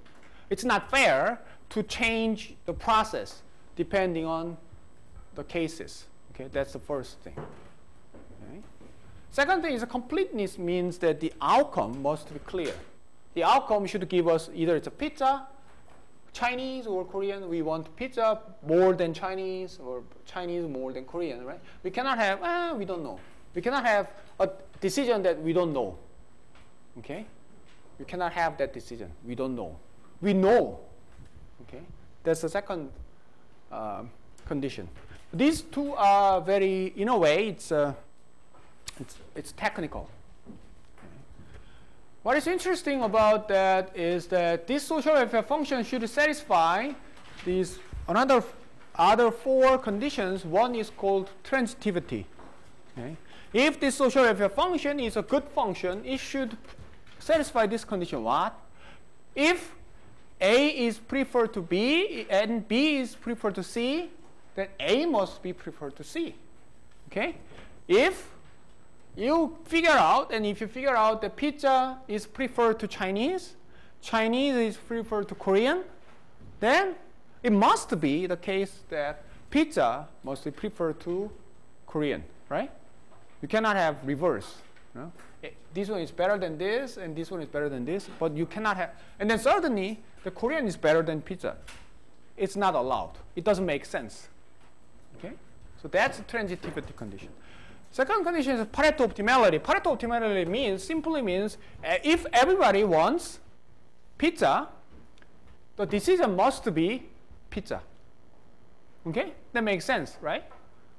[SPEAKER 1] It's not fair to change the process depending on the cases. Okay, that's the first thing. Okay. Second thing is completeness means that the outcome must be clear. The outcome should give us either it's a pizza, Chinese or Korean. We want pizza more than Chinese or Chinese more than Korean, right? We cannot have, we don't know. We cannot have a decision that we don't know. Okay? We cannot have that decision. We don't know. We know. Okay? That's the second condition. These two are very, in a way, it's technical. What is interesting about that is that this social welfare function should satisfy these other four conditions. One is called transitivity. Okay? If this social welfare function is a good function, it should satisfy this condition. What? If A is preferred to B and B is preferred to C, then A must be preferred to C. Okay? If you figure out, and if you figure out that pizza is preferred to Chinese, Chinese is preferred to Korean, then it must be the case that pizza must be preferred to Korean, right? You cannot have reverse. You know? This one is better than this, and this one is better than this, but you cannot have, and then certainly the Korean is better than pizza. It's not allowed. It doesn't make sense. Okay? So that's the transitivity condition. Second condition is Pareto optimality. Pareto optimality simply means if everybody wants pizza, the decision must be pizza. Okay? That makes sense, right?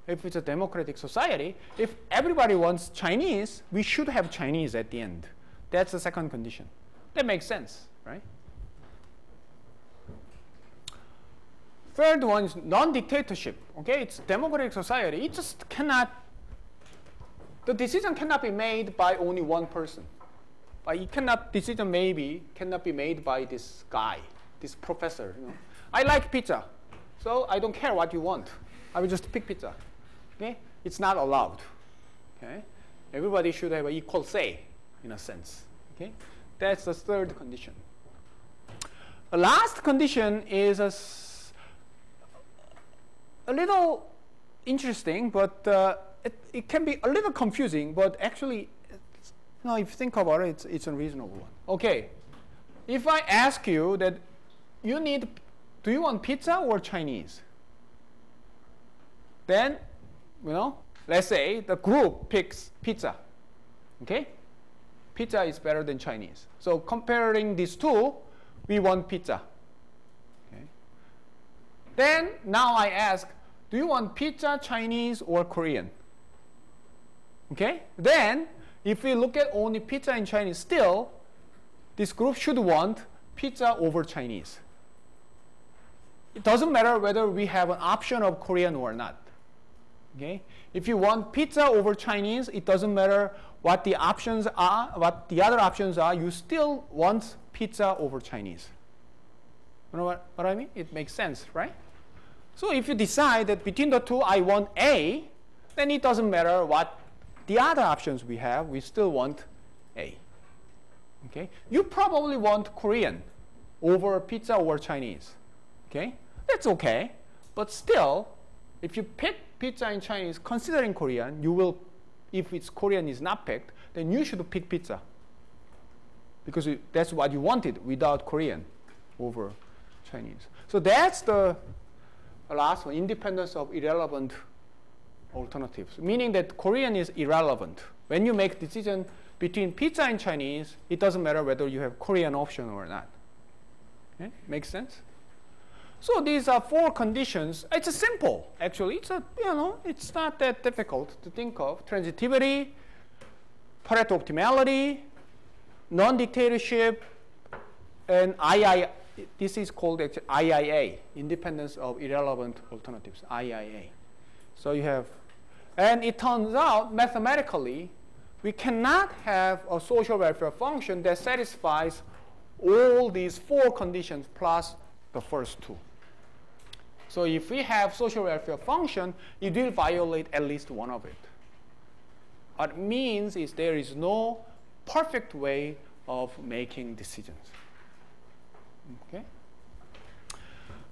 [SPEAKER 1] If it's a democratic society, if everybody wants Chinese, we should have Chinese at the end. That's the second condition. That makes sense, right? Third one is non-dictatorship. Okay? It's a democratic society. It just cannot. The decision cannot be made by only one person. Decision cannot be made by this guy, this professor. You know? I like pizza, so I don't care what you want. I will just pick pizza. Okay? It's not allowed. Okay? Everybody should have an equal say, in a sense. Okay? That's the third condition. The last condition is a little interesting, but it can be a little confusing, but actually, if you think about it, it's a reasonable one. Okay, if I ask you that do you want pizza or Chinese? Then, let's say the group picks pizza. Okay, pizza is better than Chinese. So comparing these two, we want pizza. Okay. Then now I ask, do you want pizza, Chinese, or Korean? Okay? Then, if we look at only pizza and Chinese, still, this group should want pizza over Chinese. It doesn't matter whether we have an option of Korean or not. Okay? If you want pizza over Chinese, it doesn't matter what the options are, what the other options are, you still want pizza over Chinese. You know what I mean? It makes sense, right? So if you decide that between the two I want A, then it doesn't matter what the other options we have, we still want A. Okay? You probably want Korean over pizza or Chinese. Okay? That's okay. But still, if you pick pizza and Chinese considering Korean, you will, if it's Korean is not picked, then you should pick pizza. Because that's what you wanted without Korean over Chinese. So that's the last one, independence of irrelevant alternatives, meaning that Korean is irrelevant. When you make decision between pizza and Chinese, it doesn't matter whether you have Korean option or not. Okay? Makes sense? So these are four conditions. It's simple, actually. It's not that difficult to think of. Transitivity, Pareto optimality, non-dictatorship, and II. This is called IIA, independence of irrelevant alternatives, IIA. So you have, and it turns out mathematically, we cannot have a social welfare function that satisfies all these four conditions plus the first two. So if we have social welfare function, it will violate at least one of it. What it means is there is no perfect way of making decisions. Okay?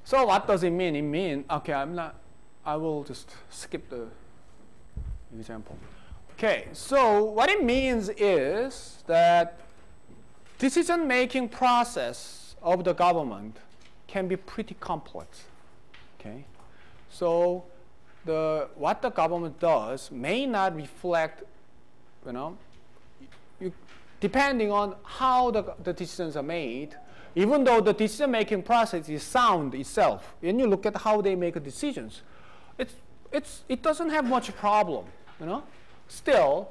[SPEAKER 1] So what does it mean? It means, okay, I will just skip the example. Okay, so what it means is that decision-making process of the government can be pretty complex. Okay, so what the government does may not reflect, depending on how the decisions are made. Even though the decision-making process is sound itself, when you look at how they make decisions, it doesn't have much problem. Still,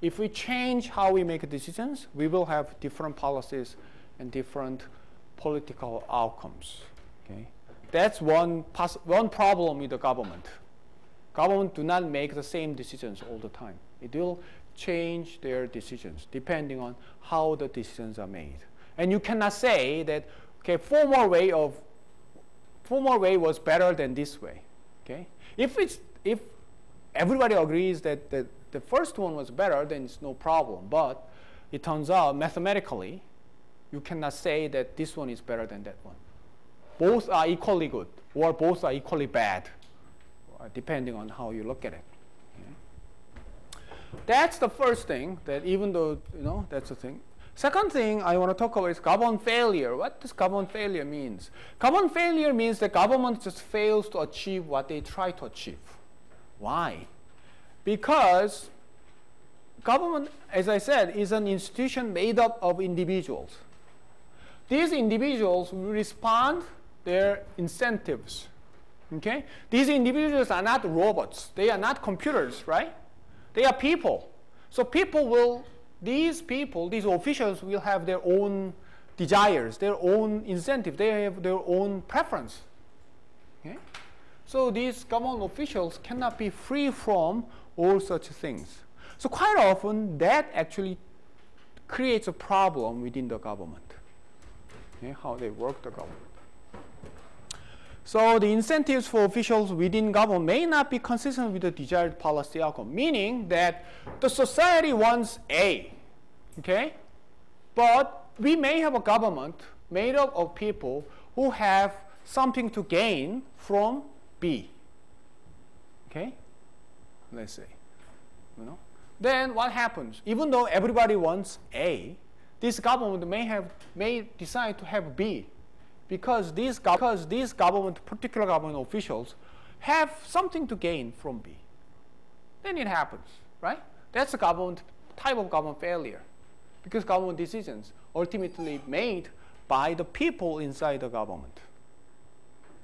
[SPEAKER 1] if we change how we make decisions, we will have different policies and different political outcomes. Okay, that's one problem with the government. Government do not make the same decisions all the time. It will change their decisions depending on how the decisions are made. And you cannot say that, okay, former way was better than this way. Okay, if everybody agrees that the first one was better, then it's no problem. But it turns out mathematically, you cannot say that this one is better than that one. Both are equally good, or both are equally bad, depending on how you look at it. Okay? That's the first thing. That even though that's the thing. Second thing I want to talk about is government failure. What does government failure means? Government failure means the government just fails to achieve what they try to achieve. Why? Because government, as I said, is an institution made up of individuals. These individuals will respond their incentives. Okay? These individuals are not robots. They are not computers, right? They are people. So these officials will have their own desires, their own incentive. They have their own preference. Okay? So these government officials cannot be free from all such things. So quite often, that actually creates a problem within the government. Okay? How they work the government. So the incentives for officials within government may not be consistent with the desired policy outcome, meaning that the society wants A, okay? But we may have a government made up of people who have something to gain from B, okay? Let's say, Then what happens? Even though everybody wants A, this government may decide to have B. Because these particular government officials have something to gain from B. Then it happens, right? That's a type of government failure. Because government decisions ultimately made by the people inside the government.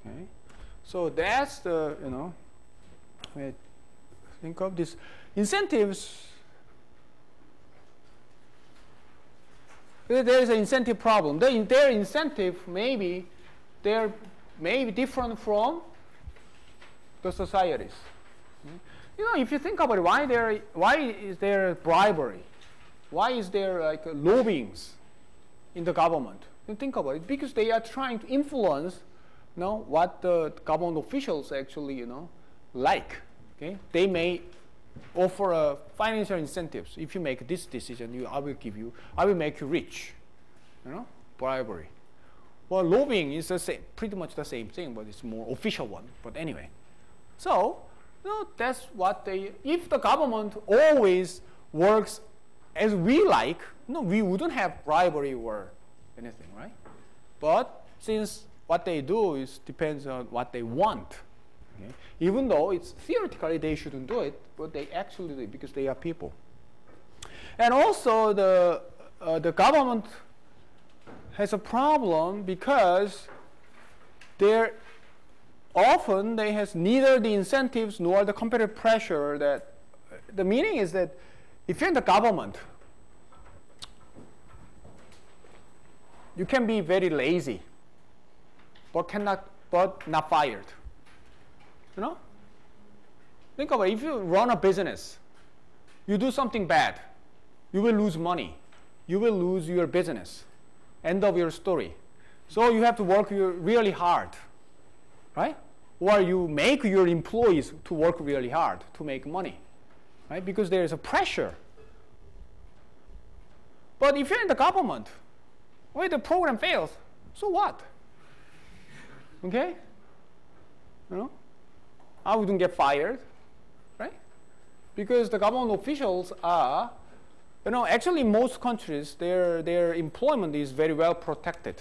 [SPEAKER 1] Okay? So that's the, think of these incentives. There is an incentive problem. Their incentive may be different from the societies. If you think about it, why is there bribery? Why is there lobbyings in the government? You think about it, because they are trying to influence, what the government officials actually, like. Okay, they may offer financial incentives. If you make this decision, I will make you rich. Bribery. Well, lobbying is pretty much the same thing, but it's more official one. But anyway, so that's what if the government always works as we like, we wouldn't have bribery or anything, right? But since what they do depends on what they want. Okay? Even though it's theoretically they shouldn't do it, but they actually do it because they are people. And also the government has a problem because often they has neither the incentives nor the competitive pressure. That the meaning is that if you're in the government, you can be very lazy, but not fired. Think about it. If you run a business, you do something bad, you will lose money. You will lose your business. End of your story. So you have to work really hard, right? Or you make your employees to work really hard to make money, right? Because there is a pressure. But if you're in the government, the program fails, so what? Okay? I wouldn't get fired, right? because the government officials are, actually most countries, their employment is very well protected.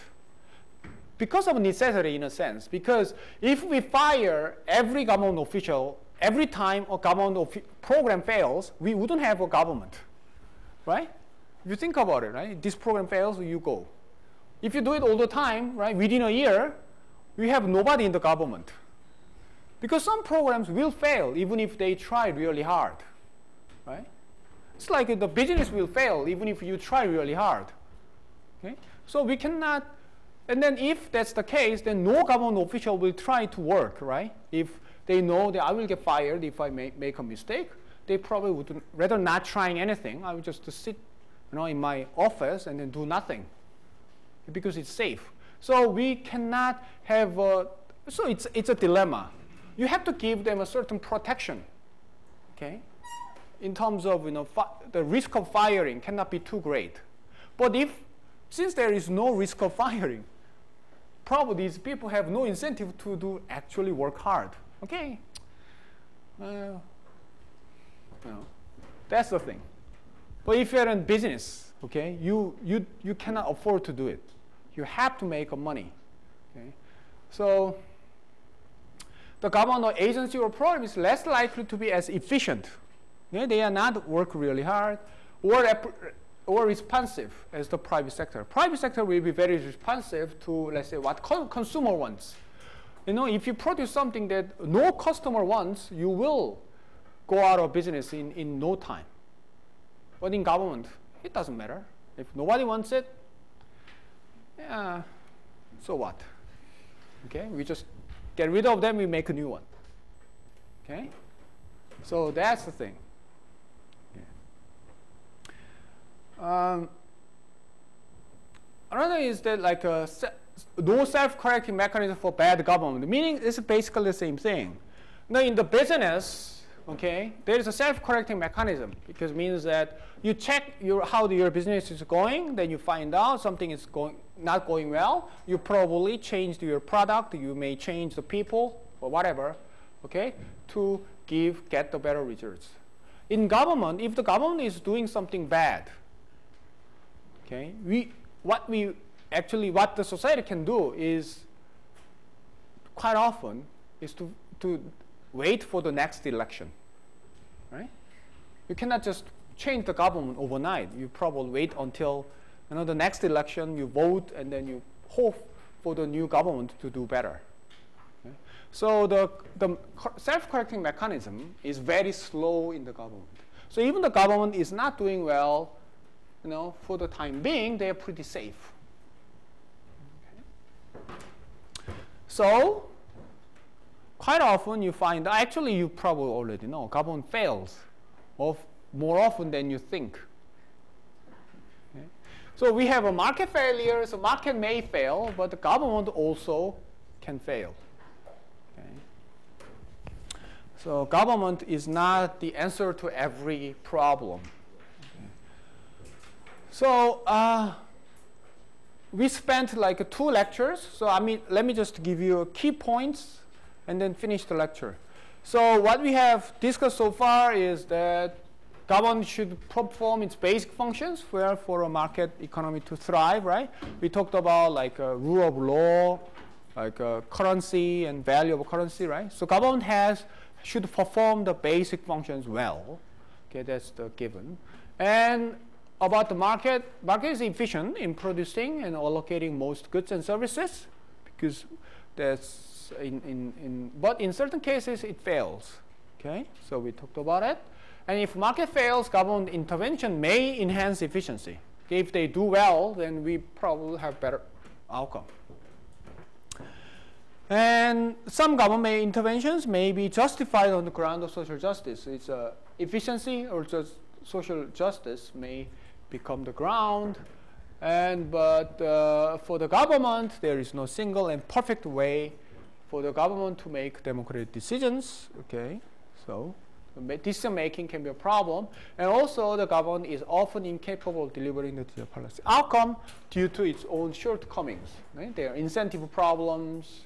[SPEAKER 1] Because of necessity in a sense, because if we fire every government official, every time a government program fails, we wouldn't have a government, right? If you think about it, right? This program fails, you go. If you do it all the time, right, within a year, we have nobody in the government. Because some programs will fail even if they try really hard, right? It's like the business will fail even if you try really hard, okay? So we cannot, and then if that's the case, then no government official will try to work, right? If they know that I will get fired if I make a mistake, they probably would rather not trying anything. I would just sit, in my office and then do nothing because it's safe. So we cannot have so it's a dilemma. You have to give them a certain protection, okay? In terms of, the risk of firing cannot be too great. But since there is no risk of firing, probably these people have no incentive to actually work hard, okay? That's the thing. But if you're in business, okay, you cannot afford to do it. You have to make money, okay? So the government or agency or program is less likely to be as efficient. Okay? They are not work really hard or responsive as the private sector. Private sector will be very responsive to, let's say, what consumer wants. If you produce something that no customer wants, you will go out of business in no time. But in government, it doesn't matter. If nobody wants it, yeah, so what? Okay, we just get rid of them, we make a new one. Okay? So that's the thing. Yeah. Another is that like no self-correcting mechanism for bad government, meaning it's basically the same thing. Now in the business, okay, there is a self-correcting mechanism, because it means that you check how your business is going, then you find out something is not going well, you probably change your product, you may change the people or whatever, okay, to get the better results. In government, if the government is doing something bad, okay, what the society can do is quite often is to wait for the next election, right? You cannot just change the government overnight. You probably wait until the next election, you vote, and then you hope for the new government to do better. Okay? So the self-correcting mechanism is very slow in the government. So even the government is not doing well, for the time being, they are pretty safe. Okay? So quite often you find, actually you probably already know, government fails more often than you think. Okay? So we have a market failure, so market may fail, but the government also can fail. Okay? So government is not the answer to every problem. Okay? So we spent like 2 lectures. So let me just give you key points and then finish the lecture. So what we have discussed so far is that government should perform its basic functions for a market economy to thrive, right? We talked about like rule of law, like currency and value of currency, right? So government should perform the basic functions well. Okay, that's the given. And about the market is efficient in producing and allocating most goods and services, because that's but in certain cases it fails. Okay, so we talked about it. And if market fails, government intervention may enhance efficiency. Okay, if they do well, then we probably have better outcome. And some government interventions may be justified on the ground of social justice. It's efficiency or just social justice may become the ground. But for the government, there is no single and perfect way for the government to make democratic decisions. Okay, so decision making can be a problem, and also the government is often incapable of delivering the desired policy outcome due to its own shortcomings. Right? There are incentive problems,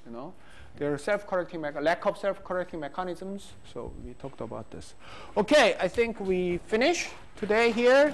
[SPEAKER 1] there are self-correcting lack of self-correcting mechanisms. So we talked about this. Okay, I think we finish today here.